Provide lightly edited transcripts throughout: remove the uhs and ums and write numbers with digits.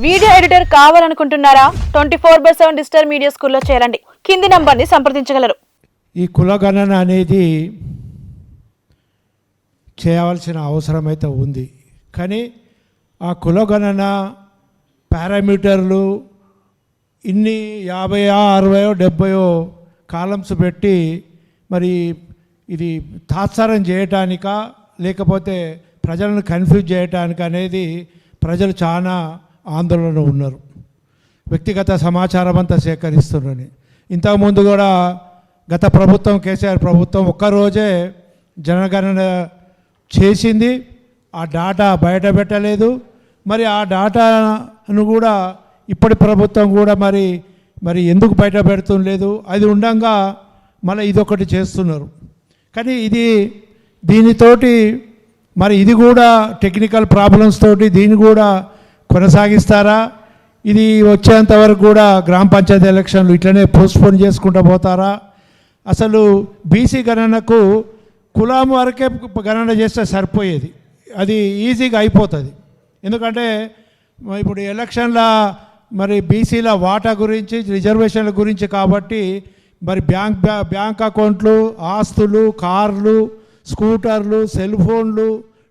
Video editor కావాలనుకుంటున్నారా? 24/7 digital media స్కూల్లో చేరండి. కింది నంబర్ని సంప్రదించగలరు. ఈ కులగణన అనేది చేయవలసిన అవసరం అయితే ఉంది. కానీ ఆ కులగణన పారామీటర్లు ఇన్ని 50, 60, 70 కాలమ్స్ పెట్టి మరి ఇది తాత్సారం చేయటానికా లేకపోతే ప్రజలను కన్ఫ్యూజ్ చేయటానికి అనేది ప్రజలు చాలా ఆందోళన ఉన్నారు. వ్యక్తిగత సమాచారం అంతా సేకరిస్తున్నారని. ఇంతకుముందు కూడా గత ప్రభుత్వం కేసీఆర్ ప్రభుత్వం ఒక్కరోజే జనగణన చేసింది. ఆ డాటా బయట పెట్టలేదు. మరి ఆ డాటాను కూడా ఇప్పటి ప్రభుత్వం కూడా మరి ఎందుకు బయట పెడుతుండలేదు? అది ఉండంగా మళ్ళీ ఇదొకటి చేస్తున్నారు. కానీ దీనితోటి మరి ఇది కూడా టెక్నికల్ ప్రాబ్లమ్స్ తోటి దీన్ని కూడా కొనసాగిస్తారా? ఇది వచ్చేంత వరకు కూడా గ్రామ పంచాయతీ ఎలక్షన్లు ఇట్లనే పోస్ట్పోన్ చేసుకుంటూ పోతారా? అసలు బీసీ గణనకు కులం వరకే గణన చేస్తే సరిపోయేది. అది ఈజీగా అయిపోతుంది. ఎందుకంటే ఇప్పుడు ఎలక్షన్ల మరి బీసీల వాటా గురించి రిజర్వేషన్ల గురించి కాబట్టి మరి బ్యాంక్ అకౌంట్లు, ఆస్తులు, కార్లు, స్కూటర్లు, సెల్ ఫోన్లు,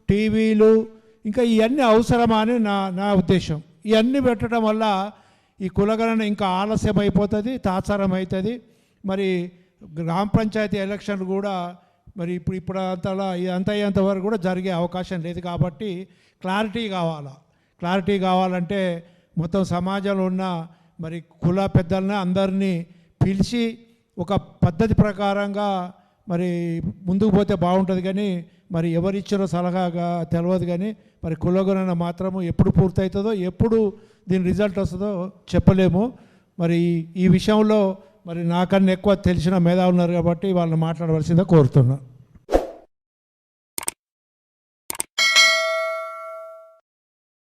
టీవీలు ఇంకా ఇవన్నీ అవసరమా అని నా ఉద్దేశం. ఇవన్నీ పెట్టడం వల్ల ఈ కులగణన ఇంకా ఆలస్యం అయిపోతుంది, తాత్సారం అవుతుంది. మరి గ్రామ పంచాయతీ ఎలక్షన్లు కూడా మరి ఇప్పుడు అంతలా అంత అయ్యేంత వరకు కూడా జరిగే అవకాశం లేదు. కాబట్టి క్లారిటీ కావాలంటే మొత్తం సమాజంలో ఉన్న మరి కుల పెద్దలను అందరినీ పిలిచి ఒక పద్ధతి ప్రకారంగా మరి ముందుకు పోతే బాగుంటుంది. కానీ మరి ఎవరిచ్చారో సలహాగా తెలియదు. కానీ మరి కులగణన మాత్రము ఎప్పుడు పూర్తవుతుందో, ఎప్పుడు దీని రిజల్ట్ వస్తుందో చెప్పలేము. మరి ఈ విషయంలో మరి నాకన్నా ఎక్కువ తెలిసిన మేధావులు ఉన్నారు కాబట్టి వాళ్ళని మాట్లాడవలసిందే కోరుతున్నా.